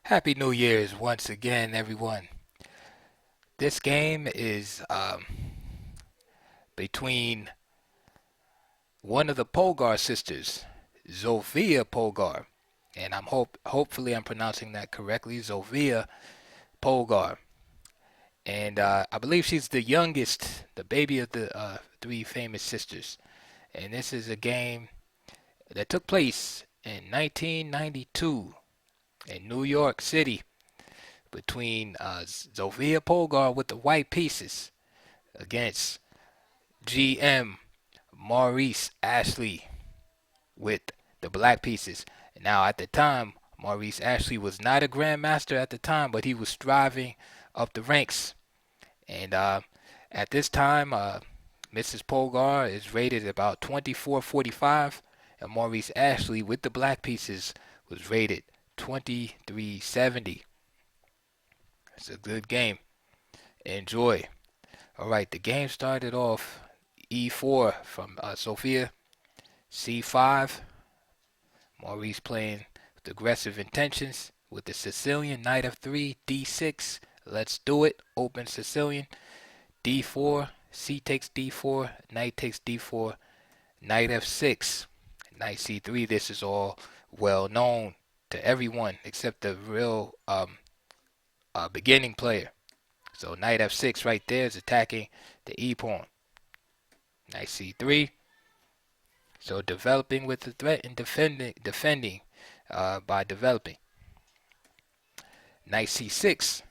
Happy New Year's once again, everyone. This game is between one of the Polgar sisters, Sofia Polgar, and hopefully I'm pronouncing that correctly, Sofia Polgar, and I believe she's the youngest, the baby of the three famous sisters. And this is a game that took place in 1992 in New York City between Sofia Polgar with the white pieces against GM Maurice Ashley with the black pieces. Now, at the time, Maurice Ashley was not a grandmaster at the time, but he was striving up the ranks. And at this time, Mrs. Polgar is rated about 2445, and Maurice Ashley with the black pieces was rated 2370. It's a good game. Enjoy. All right, the game started off E4 from Sofia, C5. Maurice playing with aggressive intentions with the Sicilian, knight f3, d6. Let's do it. Open Sicilian, d4, c takes d4, knight takes d4, knight f6, knight c3. This is all well known to everyone except the real beginning player. So knight f6 right there is attacking the e pawn. Knight c3. So developing with the threat and defending by developing. Knight c6.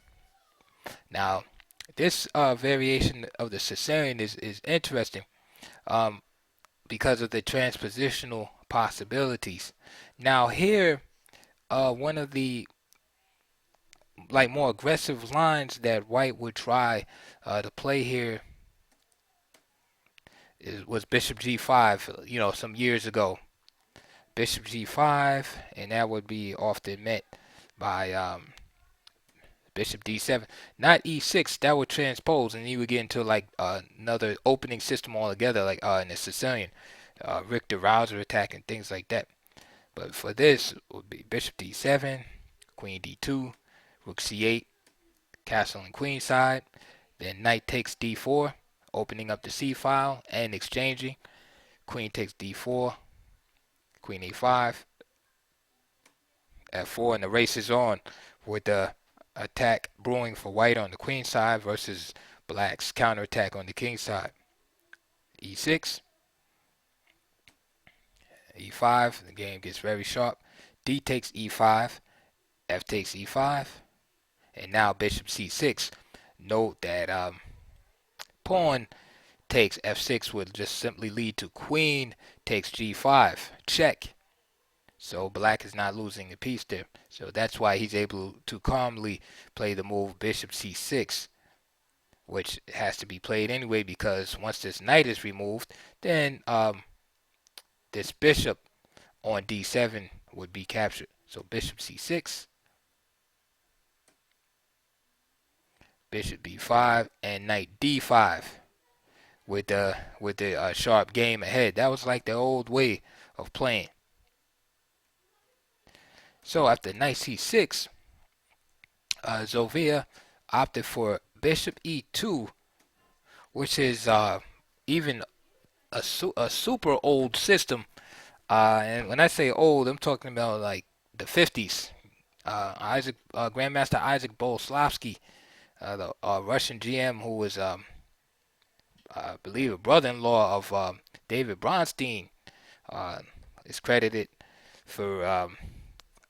Now, this variation of the Sicilian is interesting because of the transpositional possibilities. Now here, one of the more aggressive lines that White would try to play here was Bishop G5, some years ago. Bishop G5, and that would be often met by Bishop D7. Not E6, that would transpose, and you would get into another opening system altogether, like in the Sicilian, Richter Rouser attack and things like that. But for this, it would be Bishop D7, Queen D2, Rook C8, castle and queen side. Then Knight takes D4, opening up the C file and exchanging. Queen takes D4, Queen A5, F4, and the race is on with the attack brewing for White on the queen side versus Black's counterattack on the king side. E6, E5, the game gets very sharp. D takes E5, F takes E5, and now Bishop C6. Note that pawn takes F6 would just simply lead to Queen takes G5, check. So Black is not losing a piece there. So that's why he's able to calmly play the move Bishop C6, which has to be played anyway because once this knight is removed, then this bishop on D7 would be captured. So Bishop C6, Bishop B5, and Knight D5 with the sharp game ahead. That was like the old way of playing. So after Knight C6, Sofia opted for Bishop E2, which is even a super old system. And when I say old, I'm talking about like the 50s. Grandmaster Isaac Boleslavsky, the Russian GM who was, I believe, a brother-in-law of David Bronstein, is credited for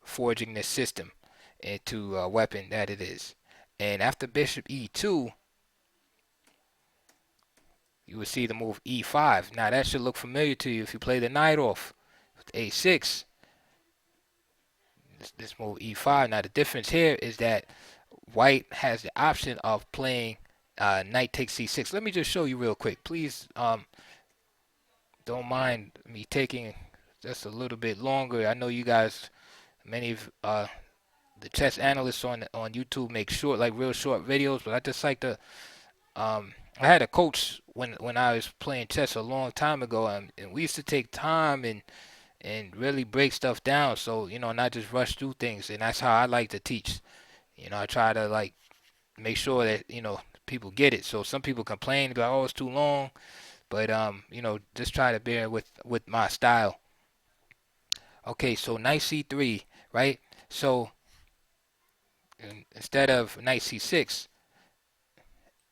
forging this system into a weapon that it is. And after Bishop E2, you will see the move E5. Now that should look familiar to you if you play the knight off with A6. This move E5. Now the difference here is that White has the option of playing knight takes C6. Let me just show you real quick. Please don't mind me taking just a little bit longer. I know you guys, many of the chess analysts on YouTube make short, like real short videos, but I just like to I had a coach when I was playing chess a long time ago, and we used to take time and and really break stuff down. So, not just rush through things. And that's how I like to teach. I try to like make sure that, people get it. So some people complain about, oh, it's too long. But just try to bear with my style. Okay, so knight c3, right? So instead of knight c6,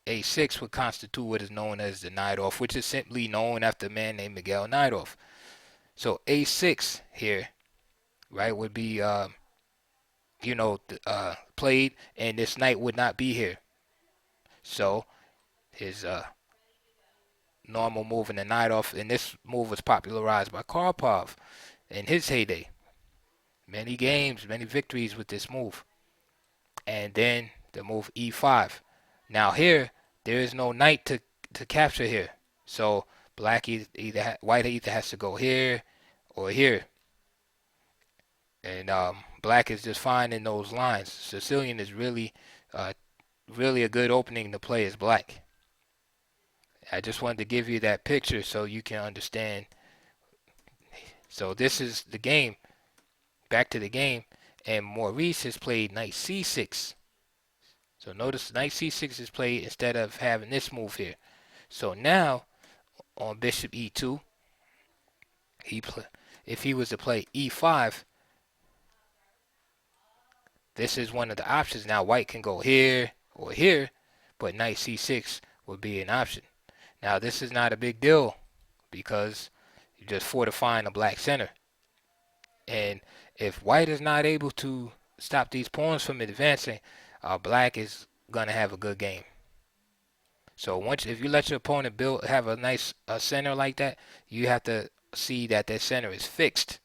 a6 would constitute what is known as the Najdorf, which is simply known after a man named Miguel Najdorf. So a6 here, right, would be played, and this knight would not be here. So his normal move in the Najdorf, and this move was popularized by Karpov in his heyday. Many games, many victories with this move. And then the move e5. Now here, there is no knight to capture here. So white either has to go here or here. And black is just fine in those lines. Sicilian is really a good opening to play as black. I just wanted to give you that picture so you can understand. So this is the game. Back to the game. And Maurice has played knight c6. So notice knight c6 is played instead of having this move here. So now on bishop e2, if he was to play e5, this is one of the options. Now white can go here or here, but knight c6 would be an option. Now this is not a big deal because you're just fortifying the black center. And if white is not able to stop these pawns from advancing, black is going to have a good game. So if you let your opponent have a nice center like that, you have to see that center is fixed,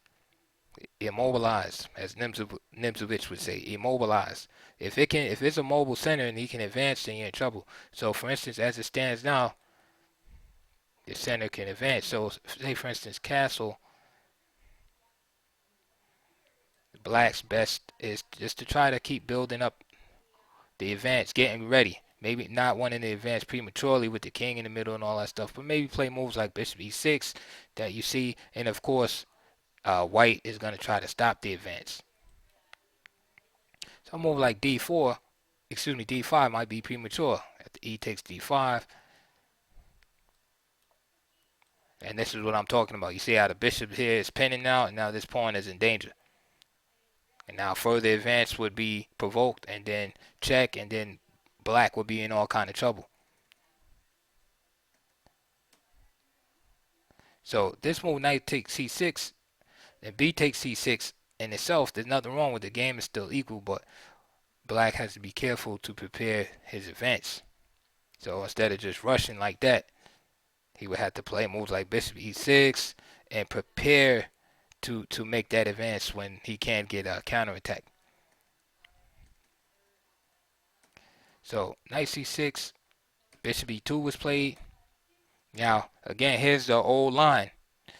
immobilized, as Nimzowitsch would say, immobilized. If it's a mobile center and he can advance, then you're in trouble. So for instance, as it stands now, the center can advance. So say for instance, castle. Black's best is just to try to keep building up the advance, getting ready. Maybe not wanting to advance prematurely with the king in the middle and all that stuff, but maybe play moves like bishop e6 that you see. And of course, white is going to try to stop the advance. So a move like d5 might be premature. After e takes d5. And this is what I'm talking about. You see how the bishop here is pinning now, and now this pawn is in danger. And now further advance would be provoked, and then check, and then black would be in all kind of trouble. So this move, knight takes c6, and b takes c6 in itself, there's nothing wrong with the game, is still equal, but black has to be careful to prepare his advance. So instead of just rushing like that, he would have to play moves like bishop e6 and prepare to make that advance when he can get a counterattack. So knight c6, bishop e2 was played. Now again, here's the old line.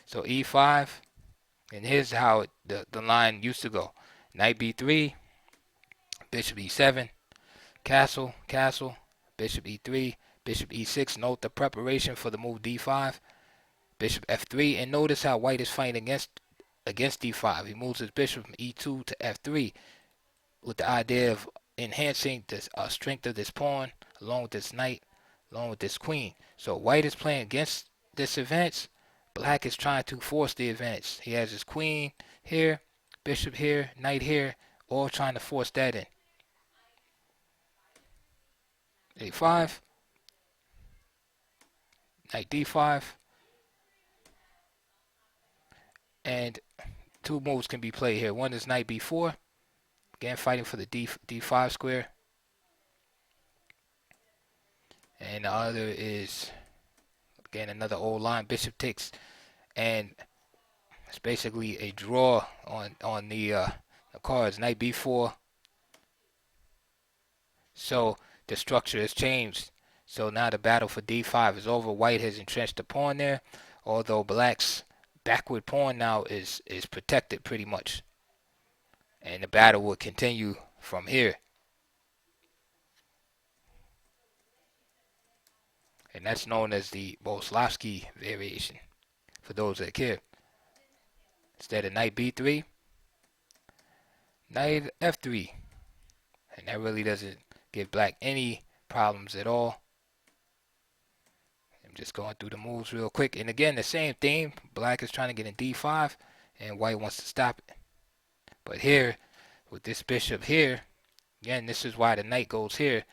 So e5, and here's how the line used to go. Knight b3, bishop e7, castle, bishop e3, bishop e6. Note the preparation for the move d5, bishop f3, and notice how white is fighting against d5. He moves his bishop from e2 to f3 with the idea of enhancing the strength of this pawn along with this knight, along with this queen. So white is playing against this advance. Black is trying to force the advance. He has his queen here, bishop here, knight here, all trying to force that in. a5, knight d5, and two moves can be played here. One is knight b4, again fighting for the d5 square, and the other is again another old line, bishop takes, and it's basically a draw on the cards. Knight b4. So the structure has changed. So now the battle for d5 is over. White has entrenched the pawn there, although black's backward pawn now is protected pretty much. And the battle will continue from here. And that's known as the Boleslavsky variation, for those that care. Instead of knight b3, knight f3. And that really doesn't give black any problems at all. I'm just going through the moves real quick. And again, the same theme. Black is trying to get in d5, and white wants to stop it. But here, with this bishop here, again, this is why the knight goes here.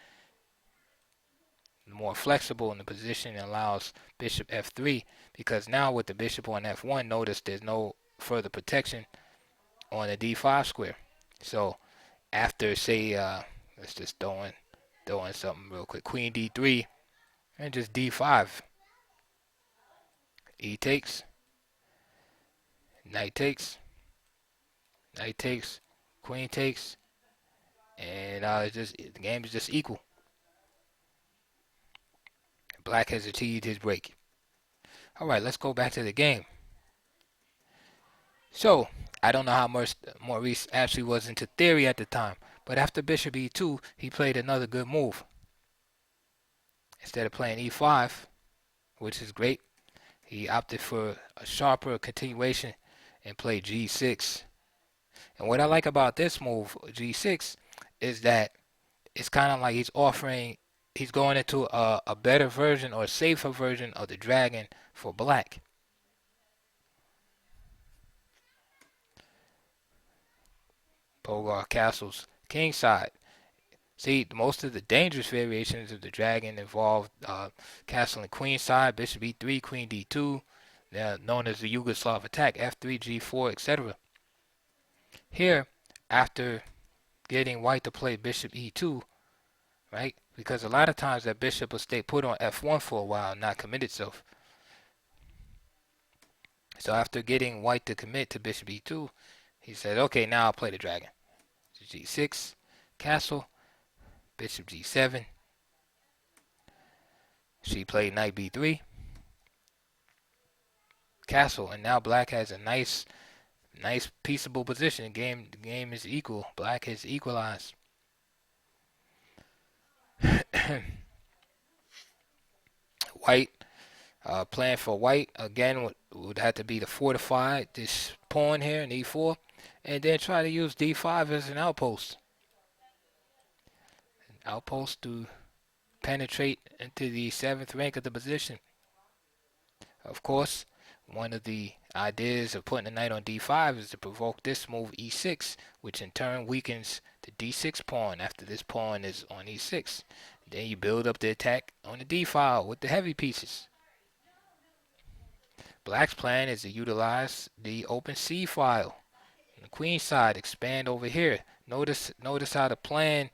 More flexible in the position, and allows bishop f3, because now with the bishop on f1, notice there's no further protection on the d5 square. So after, say, let's just throw in something real quick, queen d3, and just d5. E takes, knight takes, knight takes, queen takes, and the game is just equal. Black has achieved his break. All right, let's go back to the game. So I don't know how much Maurice actually was into theory at the time, but after bishop e2, he played another good move. Instead of playing e5, which is great, he opted for a sharper continuation and played g6. And what I like about this move, g6, is that it's kind of like he's going into a better version or a safer version of the dragon for black. Polgar castles kingside. See, most of the dangerous variations of the dragon involve castling queenside, bishop e3, queen d2, known as the Yugoslav attack, f3, g4, etc. Here, after getting white to play bishop e2, right? Because a lot of times that bishop will stay put on f1 for a while and not commit itself. So after getting white to commit to bishop e2, he said, okay, now I'll play the dragon. g6, castle, bishop g7. She played knight b3, castle, and now black has a nice peaceable position. The game is equal. Black has equalized. White, plan for white again would have to be to fortify this pawn here in e4, and then try to use d5 as an outpost. An outpost to penetrate into the 7th rank of the position. Of course, one of the ideas of putting the knight on d5 is to provoke this move e6, which in turn weakens the d6 pawn after this pawn is on e6. Then you build up the attack on the d file with the heavy pieces. Black's plan is to utilize the open c file. On the queen side, expand over here. Notice how the plan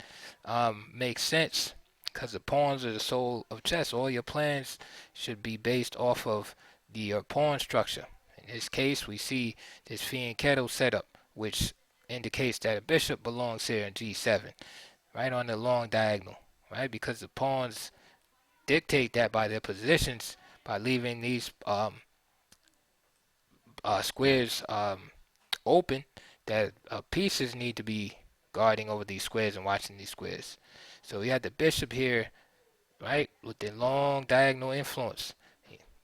makes sense, because the pawns are the soul of chess. All your plans should be based off of the pawn structure. In this case, we see this fianchetto setup, which indicates that a bishop belongs here in g7, right on the long diagonal, right? Because the pawns dictate that by their positions, by leaving these squares open, that pieces need to be guarding over these squares and watching these squares. So we had the bishop here, right, with the long diagonal influence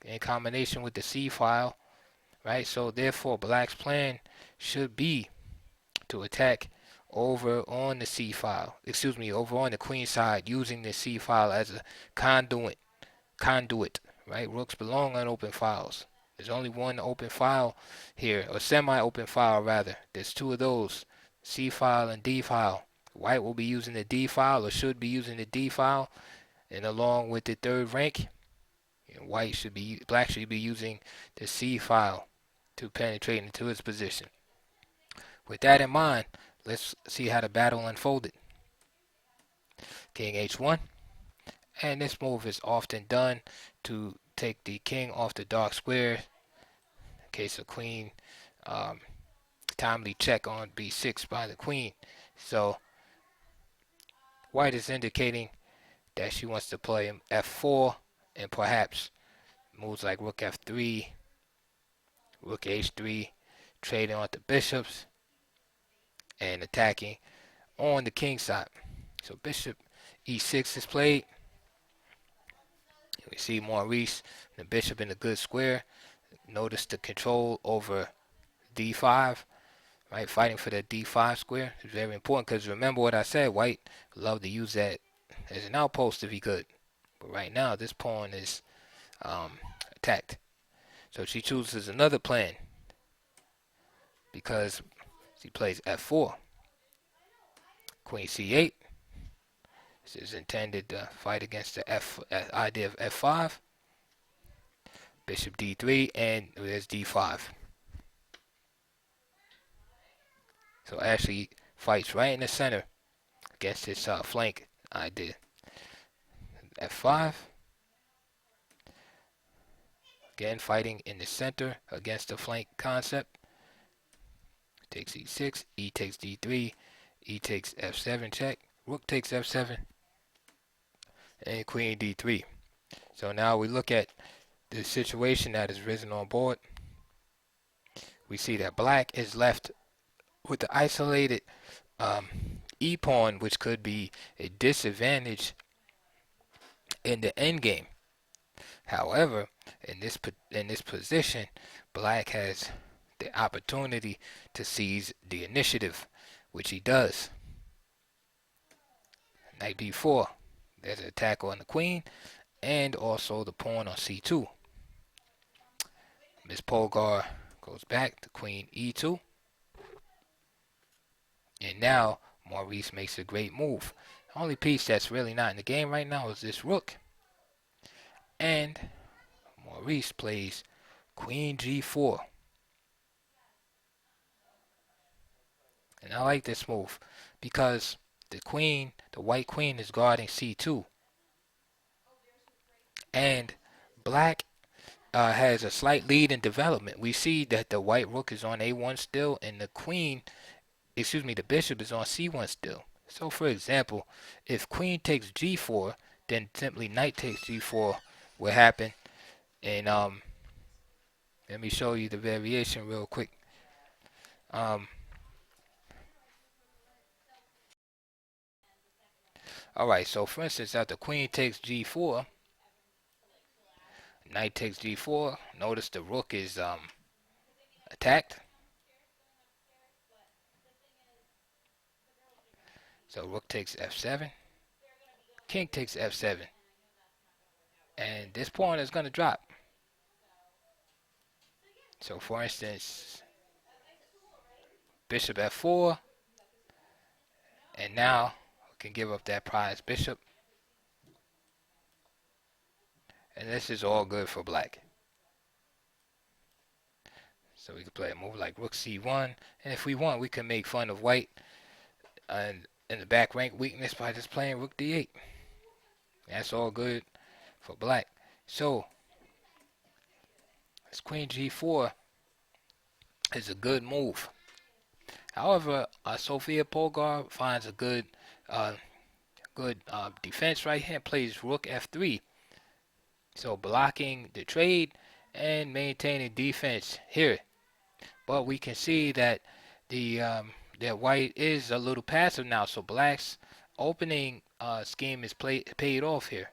in combination with the c file, right? So therefore black's plan should be to attack over on the c file, over on the queen side, using the c file as a conduit, right? Rooks belong on open files. There's only one open file here, or semi-open file rather. There's two of those, C file and D file. White will be using the D file, or should be using the D file, and along with the 3rd rank, black should be using the C file to penetrate into its position. With that in mind, let's see how the battle unfolded. King h1, and this move is often done to take the king off the dark square. In case of queen, timely check on b6 by the queen. So white is indicating that she wants to play f4, and perhaps moves like rook f3, rook h3, trading on the bishops and attacking on the king side. So bishop e6 is played. We see Maurice, the bishop in a good square. Notice the control over d5, right? Fighting for the d5 square is very important because remember what I said, white would love to use that as an outpost if he could. But right now, this pawn is attacked. So she chooses another plan because she plays f4. Queen c8. This is intended to fight against the idea of f5. Bishop d3, and there's d5. So Ashley fights right in the center against this flank idea. f5. Again, fighting in the center against the flank concept. Takes e6, e takes d3, e takes f7 check, rook takes f7, and queen d3. So now we look at the situation that is risen on board. We see that black is left with the isolated e-pawn, which could be a disadvantage in the endgame. However, in this position, black has the opportunity to seize the initiative, which he does. Knight b4. There's an attack on the queen, and also the pawn on c2. Miss Polgar goes back to queen e2. And now Maurice makes a great move. The only piece that's really not in the game right now is this rook. And Maurice plays queen g4. And I like this move because the white queen is guarding c2. And black has a slight lead in development. We see that the white rook is on a1 still, and the bishop is on c1 still. So for example, if queen takes g4, then simply knight takes g4 will happen. And let me show you the variation real quick. Alright, so for instance, after queen takes g4, knight takes g4, notice the rook is attacked. So rook takes f7, king takes f7, and this pawn is going to drop. So for instance, bishop f4, and now we can give up that prize bishop. And this is all good for black. So we can play a move like rook c1, and if we want, we can make fun of white and in the back rank weakness by just playing rook d8. That's all good for black. So this queen g4 is a good move. However, Sofia Polgar finds a good defense right here and plays rook f3. So blocking the trade and maintaining defense here. But we can see that that white is a little passive now. So black's opening scheme is paid off here.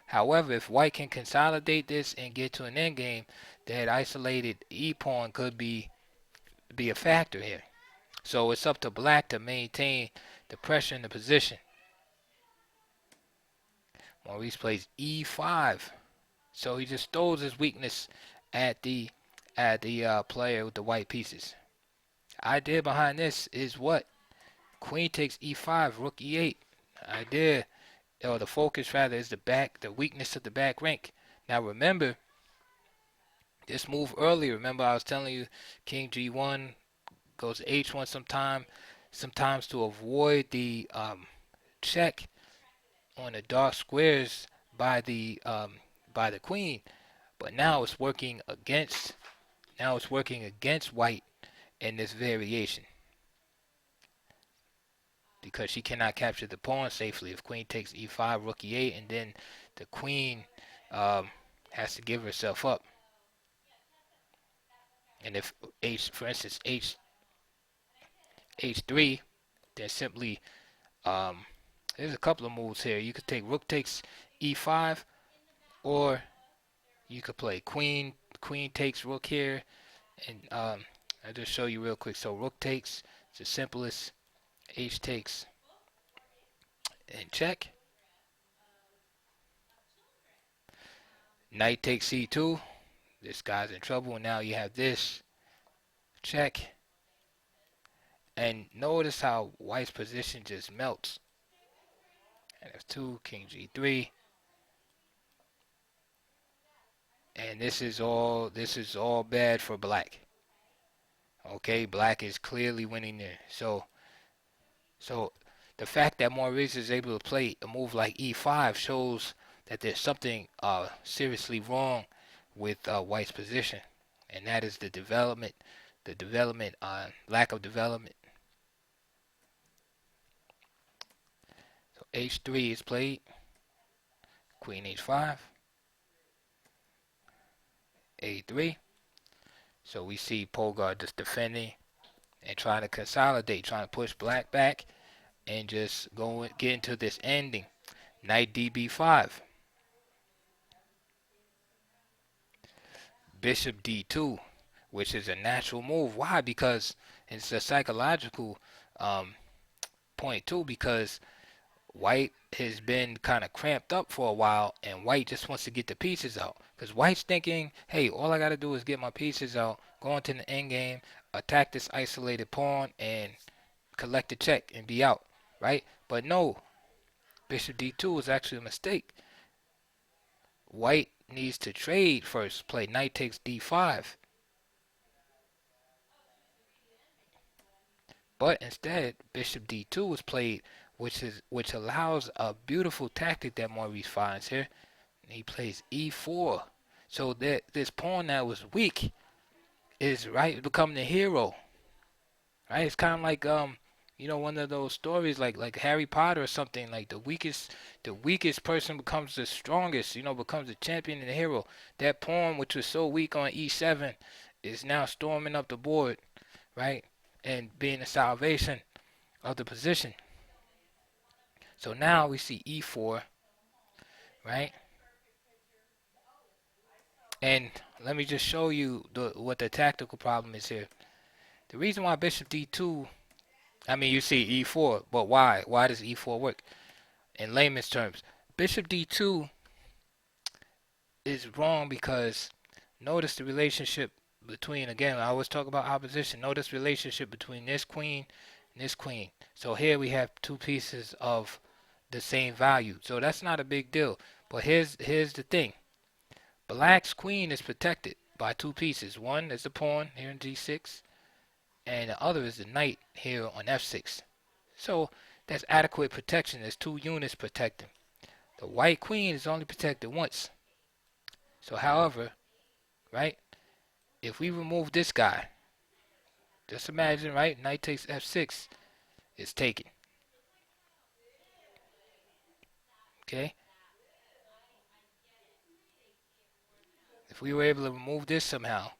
However, if white can consolidate this and get to an endgame, that isolated e-pawn could be a factor here. So it's up to black to maintain the pressure in the position. Maurice plays e5. So he just throws his weakness at the player with the white pieces. Idea behind this is what? Queen takes e5, rook e8. Idea, or the focus rather, is the weakness of the back rank. Now remember, this move earlier, remember I was telling you king g1 goes to h1 sometimes to avoid the check on the dark squares by the queen. But now it's working against white in this variation, because she cannot capture the pawn safely if queen takes e5, rook e8, and then the queen has to give herself up. And if for instance h3, then simply there's a couple of moves here. You could take rook takes e5, or you could play queen takes rook here, and I'll just show you real quick. So rook takes, it's the simplest. H takes and check. Knight takes c2. This guy's in trouble. Now you have this. Check. And notice how white's position just melts. And f2, king g3. And this is all bad for black. Okay, black is clearly winning there. So the fact that Maurice is able to play a move like e5 shows that there's something seriously wrong with white's position, and that is the lack of development. So h3 is played, queen h5, a3. So we see Polgar just defending and trying to consolidate, trying to push black back and just get into this ending. Knight db5. Bishop d2, which is a natural move. Why? Because it's a psychological point too, because white has been kind of cramped up for a while, and white just wants to get the pieces out. Because white's thinking, hey, all I got to do is get my pieces out, go into the endgame, attack this isolated pawn, and collect the check and be out, right? But no, bishop d2 is actually a mistake. White needs to trade first, play knight takes d5. But instead, bishop d2 was played, which allows a beautiful tactic that Maurice finds here. He plays e4. So that this pawn that was weak is becoming the hero. Right? It's kind of like one of those stories like Harry Potter or something. Like the weakest person becomes the strongest. Becomes the champion and the hero. That pawn, which was so weak on e7, is now storming up the board, right, and being the salvation of the position. So now we see e4, right? And let me just show you what the tactical problem is here. The reason why bishop d2, you see e4, but why? Why does e4 work? In layman's terms, bishop d2 is wrong because notice the relationship between, again, I always talk about opposition. Notice relationship between this queen and this queen. So here we have two pieces of the same value. So that's not a big deal. But here's the thing. Black's queen is protected by two pieces. One is the pawn here in g6, and the other is the knight here on f6. So that's adequate protection. There's two units protecting. The white queen is only protected once. So however, right, if we remove this guy, just imagine, right, knight takes f6 is taken. Okay? If we were able to remove this somehow,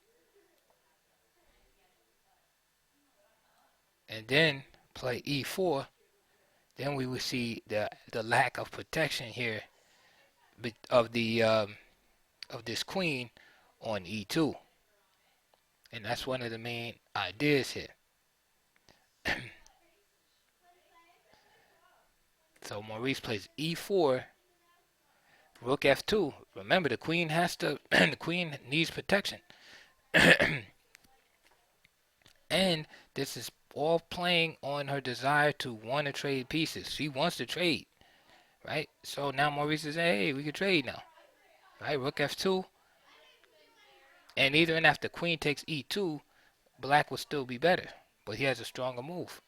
and then play e4, then we would see the lack of protection here of this queen on e2, and that's one of the main ideas here. So Maurice plays e4, rook f2. Remember, the queen the queen needs protection. And this is all playing on her desire to want to trade pieces. She wants to trade, right? So now Maurice is saying, hey, we can trade now, right? Rook f2. And even after queen takes e2, black will still be better, but he has a stronger move.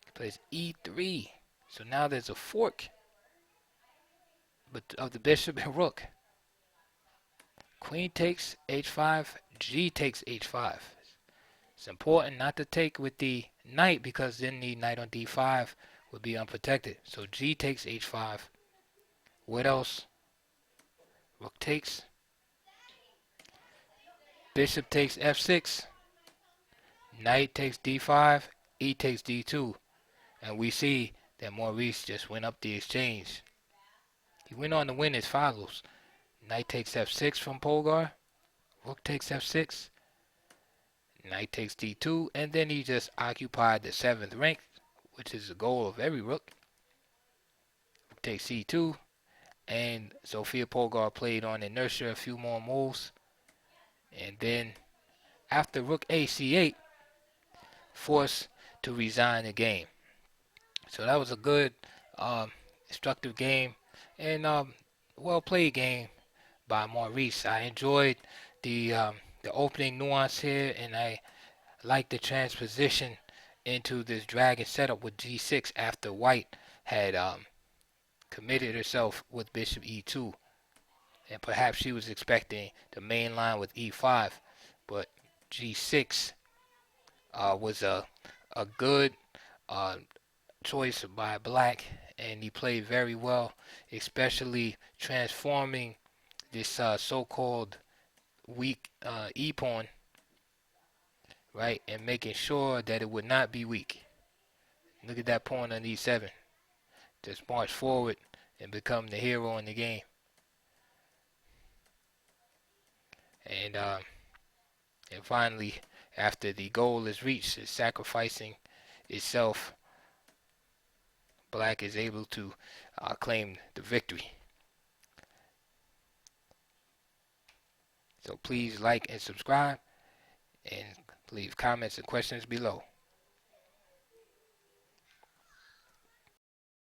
He plays e3. So now there's a fork of the bishop and rook. Queen takes h5, g takes h5. It's important not to take with the knight because then the knight on d5 would be unprotected. So g takes h5. What else? Rook takes. Bishop takes f6. Knight takes d5. E takes d2. And we see that Maurice just went up the exchange. He went on to win as follows. Knight takes f6 from Polgar. Rook takes f6. Knight takes d2, and then he just occupied the 7th rank, which is the goal of every rook. Takes c2, and Sofia Polgar played on inertia a few more moves, and then after rook a c8, forced to resign the game. So that was a good, instructive game, and well played game by Maurice. I enjoyed the opening nuance here, and I like the transposition into this dragon setup with g6 after white had committed herself with bishop e2, and perhaps she was expecting the main line with e5, but g6 was a good uh, choice by black, and he played very well, especially transforming this so-called weak e-pawn, right, and making sure that it would not be weak. Look at that pawn on e7. Just march forward and become the hero in the game. And finally, after the goal is reached, is sacrificing itself, black is able to claim the victory. So please like and subscribe, and leave comments and questions below.